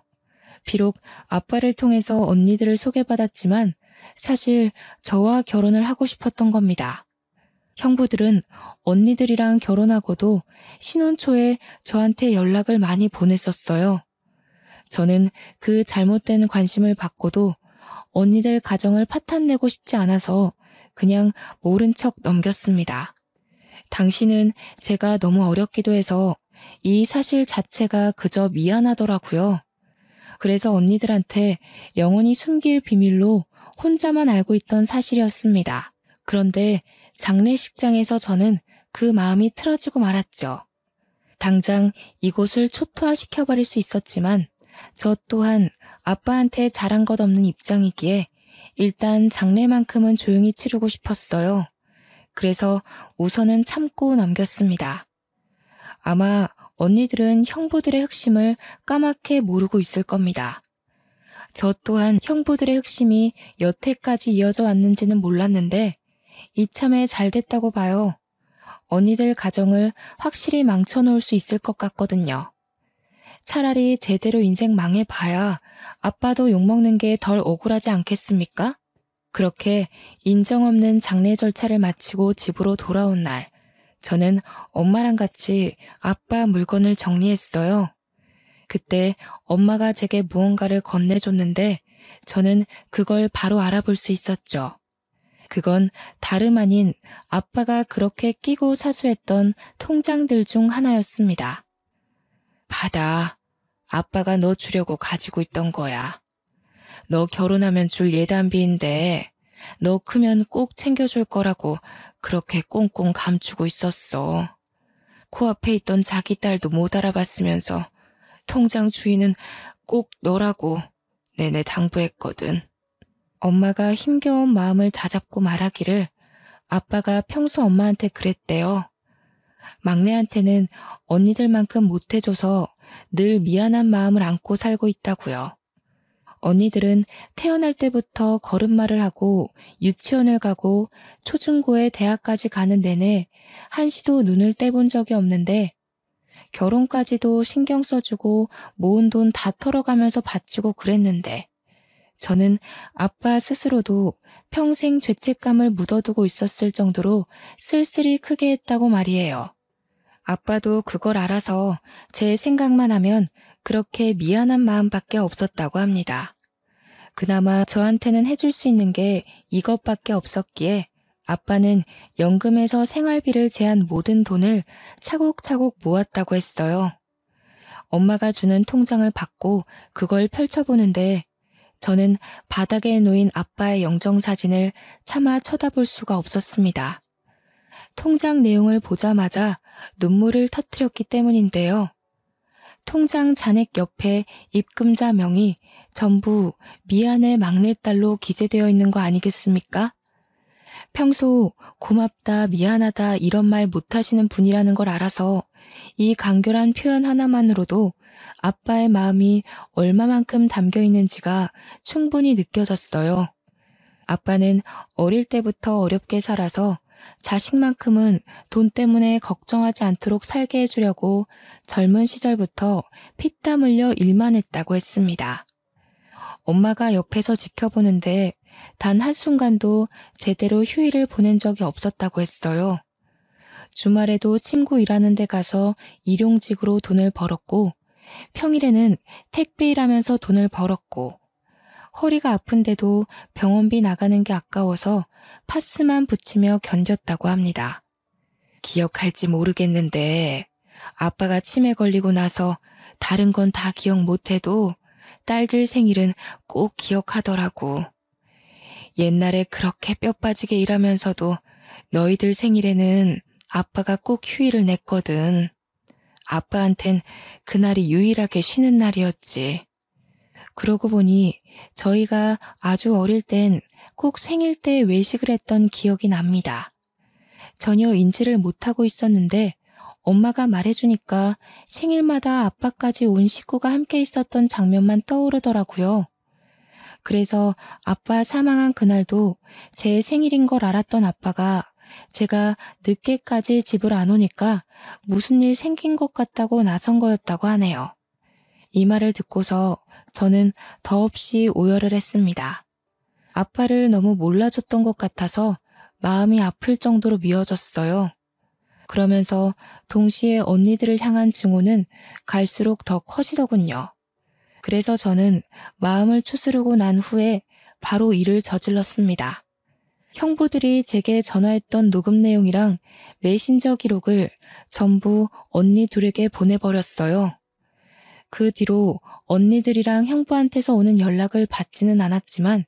비록 아빠를 통해서 언니들을 소개받았지만 사실 저와 결혼을 하고 싶었던 겁니다. 형부들은 언니들이랑 결혼하고도 신혼 초에 저한테 연락을 많이 보냈었어요. 저는 그 잘못된 관심을 받고도 언니들 가정을 파탄내고 싶지 않아서 그냥 모른 척 넘겼습니다. 당시는 제가 너무 어렸기도 해서 이 사실 자체가 그저 미안하더라고요. 그래서 언니들한테 영원히 숨길 비밀로 혼자만 알고 있던 사실이었습니다. 그런데 장례식장에서 저는 그 마음이 틀어지고 말았죠. 당장 이곳을 초토화시켜버릴 수 있었지만 저 또한 아빠한테 잘한 것 없는 입장이기에 일단 장례만큼은 조용히 치르고 싶었어요. 그래서 우선은 참고 넘겼습니다. 아마 언니들은 형부들의 흑심을 까맣게 모르고 있을 겁니다. 저 또한 형부들의 흑심이 여태까지 이어져 왔는지는 몰랐는데 이참에 잘 됐다고 봐요. 언니들 가정을 확실히 망쳐놓을 수 있을 것 같거든요. 차라리 제대로 인생 망해봐야 아빠도 욕먹는 게 덜 억울하지 않겠습니까? 그렇게 인정 없는 장례 절차를 마치고 집으로 돌아온 날, 저는 엄마랑 같이 아빠 물건을 정리했어요. 그때 엄마가 제게 무언가를 건네줬는데 저는 그걸 바로 알아볼 수 있었죠. 그건 다름 아닌 아빠가 그렇게 끼고 사수했던 통장들 중 하나였습니다. 받아. 아빠가 너 주려고 가지고 있던 거야. 너 결혼하면 줄 예단비인데 너 크면 꼭 챙겨줄 거라고 그렇게 꽁꽁 감추고 있었어. 코앞에 있던 자기 딸도 못 알아봤으면서 통장 주인은 꼭 너라고 내내 당부했거든. 엄마가 힘겨운 마음을 다잡고 말하기를 아빠가 평소 엄마한테 그랬대요. 막내한테는 언니들만큼 못해줘서 늘 미안한 마음을 안고 살고 있다고요. 언니들은 태어날 때부터 걸음마를 하고 유치원을 가고 초중고에 대학까지 가는 내내 한시도 눈을 떼본 적이 없는데 결혼까지도 신경 써주고 모은 돈 다 털어가면서 바치고 그랬는데 저는 아빠 스스로도 평생 죄책감을 묻어두고 있었을 정도로 쓸쓸히 크게 했다고 말이에요. 아빠도 그걸 알아서 제 생각만 하면 그렇게 미안한 마음밖에 없었다고 합니다. 그나마 저한테는 해줄 수 있는 게 이것밖에 없었기에 아빠는 연금에서 생활비를 제한 모든 돈을 차곡차곡 모았다고 했어요. 엄마가 주는 통장을 받고 그걸 펼쳐보는데 저는 바닥에 놓인 아빠의 영정사진을 차마 쳐다볼 수가 없었습니다. 통장 내용을 보자마자 눈물을 터뜨렸기 때문인데요. 통장 잔액 옆에 입금자 명이 전부 미안해 막내딸로 기재되어 있는 거 아니겠습니까? 평소 고맙다, 미안하다 이런 말 못하시는 분이라는 걸 알아서 이 간결한 표현 하나만으로도 아빠의 마음이 얼마만큼 담겨 있는지가 충분히 느껴졌어요. 아빠는 어릴 때부터 어렵게 살아서 자식만큼은 돈 때문에 걱정하지 않도록 살게 해주려고 젊은 시절부터 피땀 흘려 일만 했다고 했습니다. 엄마가 옆에서 지켜보는데 단 한순간도 제대로 휴일을 보낸 적이 없었다고 했어요. 주말에도 친구 일하는 데 가서 일용직으로 돈을 벌었고 평일에는 택배 일하면서 돈을 벌었고 허리가 아픈데도 병원비 나가는 게 아까워서 파스만 붙이며 견뎠다고 합니다. 기억할지 모르겠는데 아빠가 치매 걸리고 나서 다른 건 다 기억 못해도 딸들 생일은 꼭 기억하더라고. 옛날에 그렇게 뼈 빠지게 일하면서도 너희들 생일에는 아빠가 꼭 휴일을 냈거든. 아빠한텐 그날이 유일하게 쉬는 날이었지. 그러고 보니 저희가 아주 어릴 땐 꼭 생일 때 외식을 했던 기억이 납니다. 전혀 인지를 못하고 있었는데 엄마가 말해주니까 생일마다 아빠까지 온 식구가 함께 있었던 장면만 떠오르더라고요. 그래서 아빠 사망한 그날도 제 생일인 걸 알았던 아빠가 제가 늦게까지 집을 안 오니까 무슨 일 생긴 것 같다고 나선 거였다고 하네요. 이 말을 듣고서 저는 더없이 오열을 했습니다. 아빠를 너무 몰라줬던 것 같아서 마음이 아플 정도로 미워졌어요. 그러면서 동시에 언니들을 향한 증오는 갈수록 더 커지더군요. 그래서 저는 마음을 추스르고 난 후에 바로 일을 저질렀습니다. 형부들이 제게 전화했던 녹음 내용이랑 메신저 기록을 전부 언니 둘에게 보내버렸어요. 그 뒤로 언니들이랑 형부한테서 오는 연락을 받지는 않았지만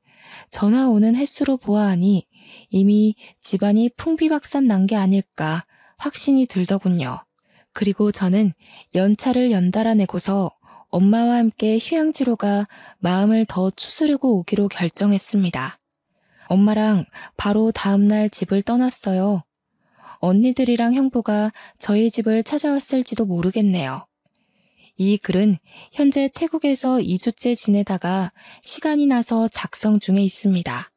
전화 오는 횟수로 보아하니 이미 집안이 풍비박산 난 게 아닐까 확신이 들더군요. 그리고 저는 연차를 연달아 내고서 엄마와 함께 휴양지로 가 마음을 더 추스르고 오기로 결정했습니다. 엄마랑 바로 다음날 집을 떠났어요. 언니들이랑 형부가 저희 집을 찾아왔을지도 모르겠네요. 이 글은 현재 태국에서 2주째 지내다가 시간이 나서 작성 중에 있습니다.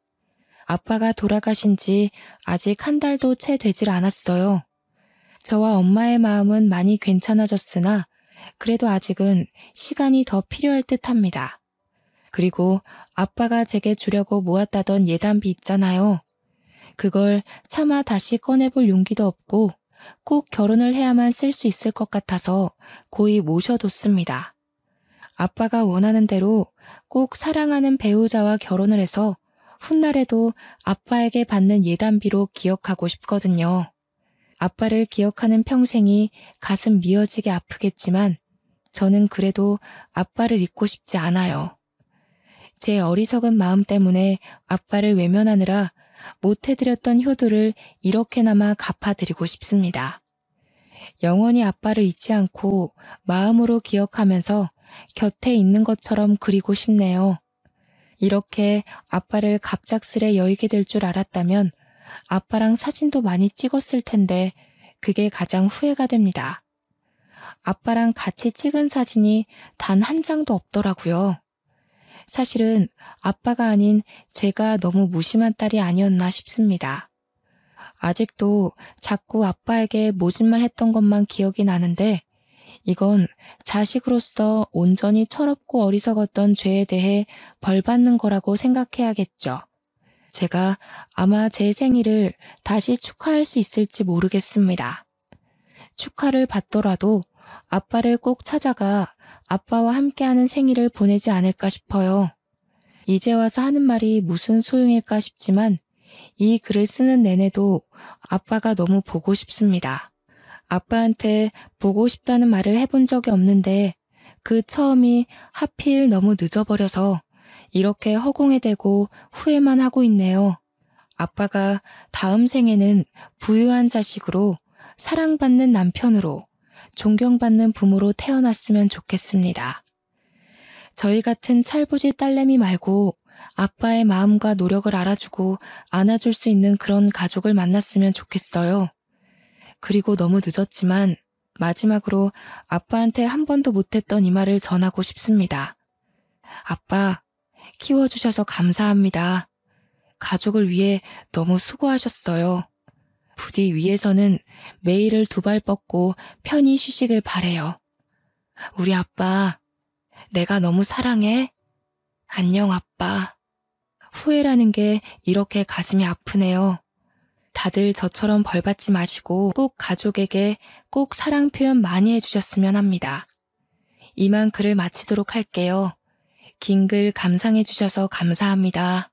아빠가 돌아가신 지 아직 한 달도 채 되질 않았어요. 저와 엄마의 마음은 많이 괜찮아졌으나 그래도 아직은 시간이 더 필요할 듯합니다. 그리고 아빠가 제게 주려고 모았다던 예단비 있잖아요. 그걸 차마 다시 꺼내볼 용기도 없고 꼭 결혼을 해야만 쓸 수 있을 것 같아서 고이 모셔뒀습니다. 아빠가 원하는 대로 꼭 사랑하는 배우자와 결혼을 해서 훗날에도 아빠에게 받는 예단비로 기억하고 싶거든요. 아빠를 기억하는 평생이 가슴 미어지게 아프겠지만 저는 그래도 아빠를 잊고 싶지 않아요. 제 어리석은 마음 때문에 아빠를 외면하느라 못해드렸던 효도를 이렇게나마 갚아드리고 싶습니다. 영원히 아빠를 잊지 않고 마음으로 기억하면서 곁에 있는 것처럼 그리고 싶네요. 이렇게 아빠를 갑작스레 여의게 될 줄 알았다면 아빠랑 사진도 많이 찍었을 텐데 그게 가장 후회가 됩니다. 아빠랑 같이 찍은 사진이 단 한 장도 없더라고요. 사실은 아빠가 아닌 제가 너무 무심한 딸이 아니었나 싶습니다. 아직도 자꾸 아빠에게 모진말 했던 것만 기억이 나는데 이건 자식으로서 온전히 철없고 어리석었던 죄에 대해 벌 받는 거라고 생각해야겠죠. 제가 아마 제 생일을 다시 축하할 수 있을지 모르겠습니다. 축하를 받더라도 아빠를 꼭 찾아가 아빠와 함께하는 생일을 보내지 않을까 싶어요. 이제 와서 하는 말이 무슨 소용일까 싶지만 이 글을 쓰는 내내도 아빠가 너무 보고 싶습니다. 아빠한테 보고 싶다는 말을 해본 적이 없는데 그 처음이 하필 너무 늦어버려서 이렇게 허공에 대고 후회만 하고 있네요. 아빠가 다음 생에는 부유한 자식으로 사랑받는 남편으로 존경받는 부모로 태어났으면 좋겠습니다. 저희 같은 철부지 딸내미 말고 아빠의 마음과 노력을 알아주고 안아줄 수 있는 그런 가족을 만났으면 좋겠어요. 그리고 너무 늦었지만 마지막으로 아빠한테 한 번도 못했던 이 말을 전하고 싶습니다. 아빠, 키워주셔서 감사합니다. 가족을 위해 너무 수고하셨어요. 부디 위에서는 매일을 두 발 뻗고 편히 쉬시길 바래요. 우리 아빠, 내가 너무 사랑해. 안녕 아빠. 후회라는 게 이렇게 가슴이 아프네요. 다들 저처럼 벌받지 마시고 꼭 가족에게 꼭 사랑 표현 많이 해주셨으면 합니다. 이만 글을 마치도록 할게요. 긴 글 감상해 주셔서 감사합니다.